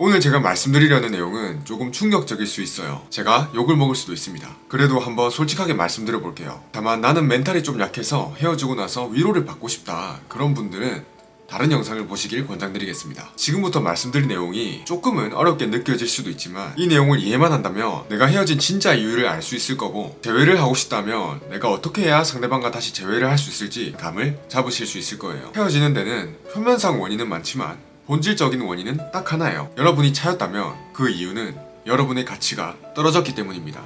오늘 제가 말씀드리려는 내용은 조금 충격적일 수 있어요. 제가 욕을 먹을 수도 있습니다. 그래도 한번 솔직하게 말씀드려 볼게요. 다만 나는 멘탈이 좀 약해서 헤어지고 나서 위로를 받고 싶다, 그런 분들은 다른 영상을 보시길 권장드리겠습니다. 지금부터 말씀드릴 내용이 조금은 어렵게 느껴질 수도 있지만 이 내용을 이해만 한다면 내가 헤어진 진짜 이유를 알 수 있을 거고, 재회를 하고 싶다면 내가 어떻게 해야 상대방과 다시 재회를 할 수 있을지 감을 잡으실 수 있을 거예요. 헤어지는 데는 표면상 원인은 많지만 본질적인 원인은 딱 하나예요. 여러분이 차였다면 그 이유는 여러분의 가치가 떨어졌기 때문입니다.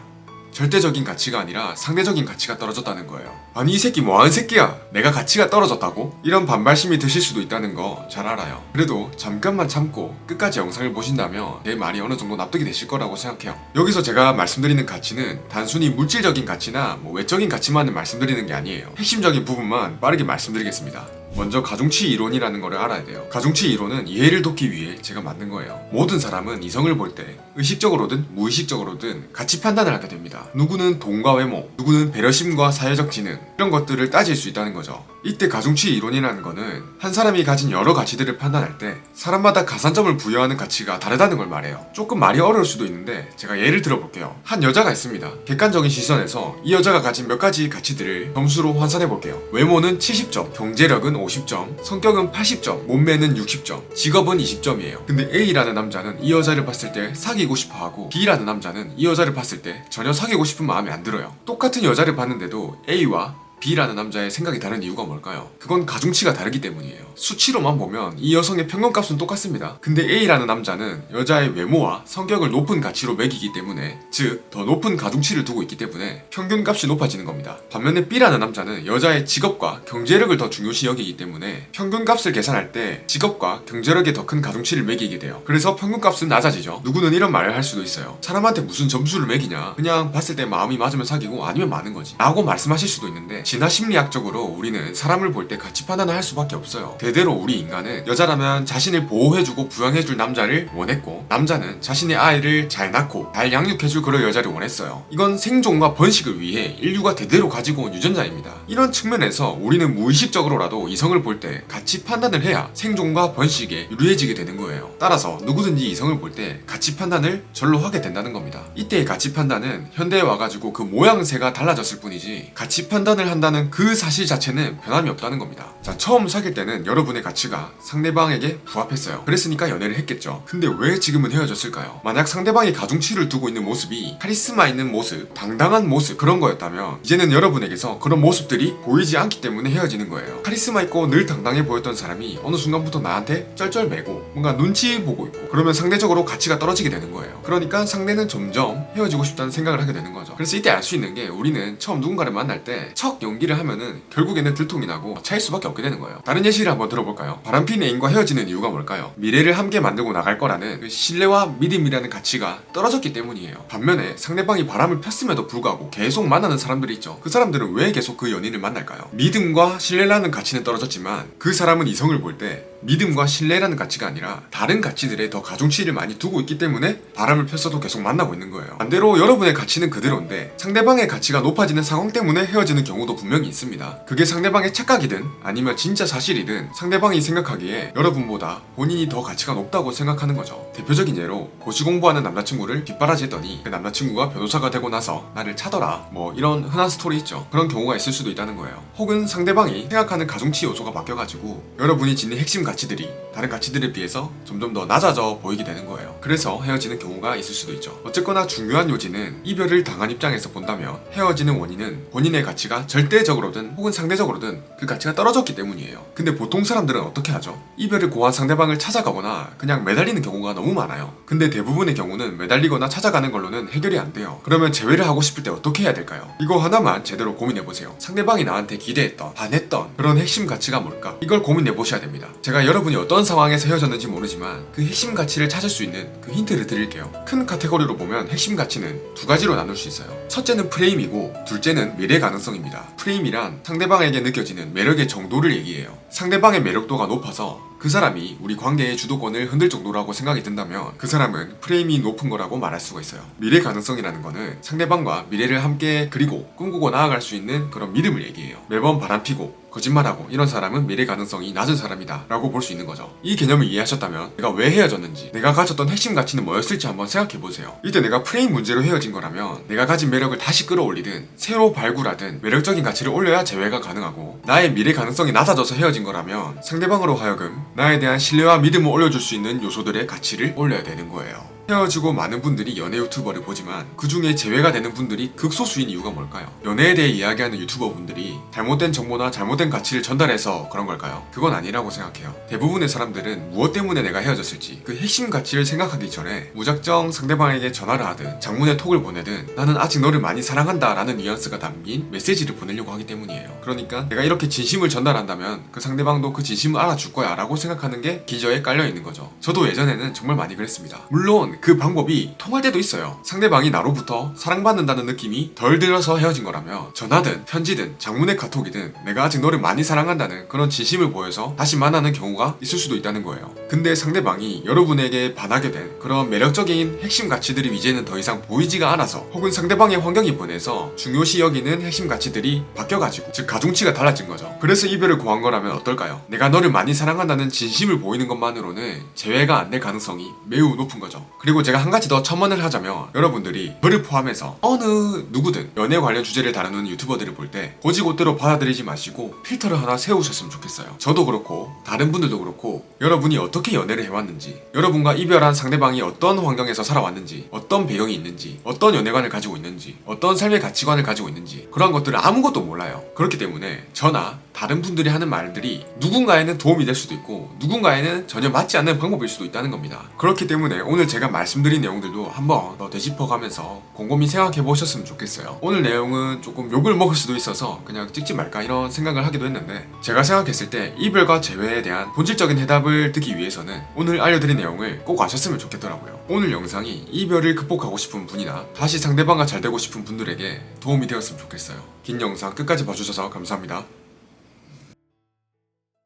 절대적인 가치가 아니라 상대적인 가치가 떨어졌다는 거예요. 아니 이 새끼 뭐하는 새끼야? 내가 가치가 떨어졌다고? 이런 반발심이 드실 수도 있다는 거 잘 알아요. 그래도 잠깐만 참고 끝까지 영상을 보신다면 내 말이 어느 정도 납득이 되실 거라고 생각해요. 여기서 제가 말씀드리는 가치는 단순히 물질적인 가치나 외적인 가치만을 말씀드리는 게 아니에요. 핵심적인 부분만 빠르게 말씀드리겠습니다. 먼저 가중치 이론이라는 거를 알아야 돼요. 가중치 이론은 이해를 돕기 위해 제가 만든 거예요. 모든 사람은 이성을 볼 때 의식적으로든 무의식적으로든 가치 판단을 하게 됩니다. 누구는 돈과 외모, 누구는 배려심과 사회적 지능, 이런 것들을 따질 수 있다는 거죠. 이때 가중치 이론이라는 거는 한 사람이 가진 여러 가치들을 판단할 때 사람마다 가산점을 부여하는 가치가 다르다는 걸 말해요. 조금 말이 어려울 수도 있는데 제가 예를 들어볼게요. 한 여자가 있습니다. 객관적인 시선에서 이 여자가 가진 몇 가지 가치들을 점수로 환산해 볼게요. 외모는 70점, 경제력은 50점, 성격은 80점, 몸매는 60점, 직업은 20점이에요. 근데 A라는 남자는 이 여자를 봤을 때 사귀고 싶어하고, B라는 남자는 이 여자를 봤을 때 전혀 사귀고 싶은 마음이 안 들어요. 똑같은 여자를 봤는데도 A와 B라는 남자의 생각이 다른 이유가 뭘까요? 그건 가중치가 다르기 때문이에요. 수치로만 보면 이 여성의 평균값은 똑같습니다. 근데 A라는 남자는 여자의 외모와 성격을 높은 가치로 매기기 때문에, 즉 더 높은 가중치를 두고 있기 때문에 평균값이 높아지는 겁니다. 반면에 B라는 남자는 여자의 직업과 경제력을 더 중요시 여기기 때문에 평균값을 계산할 때 직업과 경제력에 더 큰 가중치를 매기게 돼요. 그래서 평균값은 낮아지죠. 누구는 이런 말을 할 수도 있어요. 사람한테 무슨 점수를 매기냐, 그냥 봤을 때 마음이 맞으면 사귀고 아니면 마는 거지 라고 말씀하실 수도 있는데, 진화 심리학적으로 우리는 사람을 볼 때 가치 판단을 할 수밖에 없어요. 대대로 우리 인간은 여자라면 자신을 보호해주고 부양해줄 남자를 원했고, 남자는 자신의 아이를 잘 낳고 잘 양육해줄 그런 여자를 원했어요. 이건 생존과 번식을 위해 인류가 대대로 가지고 온 유전자입니다. 이런 측면에서 우리는 무의식적으로라도 이성을 볼 때 가치 판단을 해야 생존과 번식에 유리해지게 되는 거예요. 따라서 누구든지 이성을 볼 때 가치 판단을 절로 하게 된다는 겁니다. 이때의 가치 판단은 현대에 와가지고 그 모양새가 달라졌을 뿐이지 가치 판단을 한다는 그 사실 자체는 변함이 없다는 겁니다. 자, 처음 사귈 때는 여러분의 가치가 상대방에게 부합했어요. 그랬으니까 연애를 했겠죠. 근데 왜 지금은 헤어졌을까요? 만약 상대방이 가중치를 두고 있는 모습이 카리스마 있는 모습, 당당한 모습, 그런 거였다면 이제는 여러분에게서 그런 모습들이 보이지 않기 때문에 헤어지는 거예요. 카리스마 있고 늘 당당해 보였던 사람이 어느 순간부터 나한테 쩔쩔매고 뭔가 눈치 보고 있고, 그러면 상대적으로 가치가 떨어지게 되는 거예요. 그러니까 상대는 점점 헤어지고 싶다는 생각을 하게 되는 거죠. 그래서 이때 알 수 있는 게, 우리는 처음 누군가를 만날 때 척 연기를 하면은 결국에는 들통이 나고 차일 수밖에 없게 되는 거예요. 다른 예시를 한번 들어볼까요? 바람핀 애인과 헤어지는 이유가 뭘까요? 미래를 함께 만들고 나갈 거라는 그 신뢰와 믿음이라는 가치가 떨어졌기 때문이에요. 반면에 상대방이 바람을 폈음에도 불구하고 계속 만나는 사람들이 있죠. 그 사람들은 왜 계속 그 연인을 만날까요? 믿음과 신뢰라는 가치는 떨어졌지만 그 사람은 이성을 볼 때 믿음과 신뢰라는 가치가 아니라 다른 가치들에 더 가중치를 많이 두고 있기 때문에 바람을 폈어도 계속 만나고 있는 거예요. 반대로 여러분의 가치는 그대로인데 상대방의 가치가 높아지는 상황 때문에 헤어지는 경우도 분명히 있습니다. 그게 상대방의 착각이든 아니면 진짜 사실이든 상대방이 생각하기에 여러분보다 본인이 더 가치가 높다고 생각하는 거죠. 대표적인 예로 고시 공부하는 남자친구를 뒷바라지했더니 그 남자친구가 변호사가 되고 나서 나를 차더라, 이런 흔한 스토리 있죠. 그런 경우가 있을 수도 있다는 거예요. 혹은 상대방이 생각하는 가중치 요소가 바뀌어가지고 여러분이 지닌 핵심 가치들이 다른 가치들에 비해서 점점 더 낮아져 보이게 되는 거예요. 그래서 헤어지는 경우가 있을 수도 있죠. 어쨌거나 중요한 요지는, 이별을 당한 입장에서 본다면 헤어지는 원인은 본인의 가치가 절대적으로든 혹은 상대적으로든 그 가치가 떨어졌기 때문이에요. 근데 보통 사람들은 어떻게 하죠? 이별을 고한 상대방을 찾아가거나 그냥 매달리는 경우가 너무 많아요. 근데 대부분의 경우는 매달리거나 찾아가는 걸로는 해결이 안 돼요. 그러면 재회를 하고 싶을 때 어떻게 해야 될까요? 이거 하나만 제대로 고민해보세요. 상대방이 나한테 기대했던, 반했던 그런 핵심 가치가 뭘까? 이걸 고민해보셔야 됩니다. 제가 여러분이 어떤 상황에서 헤어졌는지 모르지만 그 핵심 가치를 찾을 수 있는 그 힌트를 드릴게요. 큰 카테고리로 보면 핵심 가치는 두 가지로 나눌 수 있어요. 첫째는 프레임이고, 둘째는 미래 가능성입니다. 프레임이란 상대방에게 느껴지는 매력의 정도를 얘기해요. 상대방의 매력도가 높아서 그 사람이 우리 관계의 주도권을 흔들 정도라고 생각이 든다면 그 사람은 프레임이 높은 거라고 말할 수가 있어요. 미래 가능성이라는 거는 상대방과 미래를 함께 그리고 꿈꾸고 나아갈 수 있는 그런 믿음을 얘기해요. 매번 바람피고 거짓말하고 이런 사람은 미래 가능성이 낮은 사람이다 라고 볼 수 있는 거죠. 이 개념을 이해하셨다면 내가 왜 헤어졌는지, 내가 가졌던 핵심 가치는 뭐였을지 한번 생각해보세요. 이때 내가 프레임 문제로 헤어진 거라면 내가 가진 매력을 다시 끌어올리든 새로 발굴하든 매력적인 가치를 올려야 재회가 가능하고, 나의 미래 가능성이 낮아져서 헤어진 거라면 상대방으로 하여금 나에 대한 신뢰와 믿음을 올려줄 수 있는 요소들의 가치를 올려야 되는 거예요. 헤어지고 많은 분들이 연애 유튜버를 보지만 그 중에 재회가 되는 분들이 극소수인 이유가 뭘까요? 연애에 대해 이야기하는 유튜버 분들이 잘못된 정보나 잘못된 가치를 전달해서 그런 걸까요? 그건 아니라고 생각해요. 대부분의 사람들은 무엇 때문에 내가 헤어졌을지 그 핵심 가치를 생각하기 전에 무작정 상대방에게 전화를 하든 장문의 톡을 보내든 나는 아직 너를 많이 사랑한다 라는 뉘앙스가 담긴 메시지를 보내려고 하기 때문이에요. 그러니까 내가 이렇게 진심을 전달한다면 그 상대방도 그 진심을 알아줄 거야 라고 생각하는 게 기저에 깔려있는 거죠. 저도 예전에는 정말 많이 그랬습니다. 물론 그 방법이 통할 때도 있어요. 상대방이 나로부터 사랑받는다는 느낌이 덜 들어서 헤어진 거라면 전화든 편지든 장문의 카톡이든 내가 아직 너를 많이 사랑한다는 그런 진심을 보여서 다시 만나는 경우가 있을 수도 있다는 거예요. 근데 상대방이 여러분에게 반하게 된 그런 매력적인 핵심 가치들이 이제는 더 이상 보이지가 않아서, 혹은 상대방의 환경이 변해서 중요시 여기는 핵심 가치들이 바뀌어가지고, 즉 가중치가 달라진 거죠. 그래서 이별을 고한 거라면 어떨까요? 내가 너를 많이 사랑한다는 진심을 보이는 것만으로는 재회가 안 될 가능성이 매우 높은 거죠. 그리고 제가 한 가지 더 첨언을 하자면, 여러분들이 저를 포함해서 어느 누구든 연애 관련 주제를 다루는 유튜버들을 볼 때 고지고대로 받아들이지 마시고 필터를 하나 세우셨으면 좋겠어요. 저도 그렇고 다른 분들도 그렇고 여러분이 어떻게 연애를 해왔는지, 여러분과 이별한 상대방이 어떤 환경에서 살아왔는지, 어떤 배경이 있는지, 어떤 연애관을 가지고 있는지, 어떤 삶의 가치관을 가지고 있는지, 그런 것들을 아무것도 몰라요. 그렇기 때문에 저나 다른 분들이 하는 말들이 누군가에는 도움이 될 수도 있고 누군가에는 전혀 맞지 않는 방법일 수도 있다는 겁니다. 그렇기 때문에 오늘 제가 말씀드린 내용들도 한번 더 되짚어가면서 곰곰이 생각해 보셨으면 좋겠어요. 오늘 내용은 조금 욕을 먹을 수도 있어서 그냥 찍지 말까 이런 생각을 하기도 했는데, 제가 생각했을 때 이별과 재회에 대한 본질적인 해답을 듣기 위해서는 오늘 알려드린 내용을 꼭 아셨으면 좋겠더라고요. 오늘 영상이 이별을 극복하고 싶은 분이나 다시 상대방과 잘 되고 싶은 분들에게 도움이 되었으면 좋겠어요. 긴 영상 끝까지 봐주셔서 감사합니다.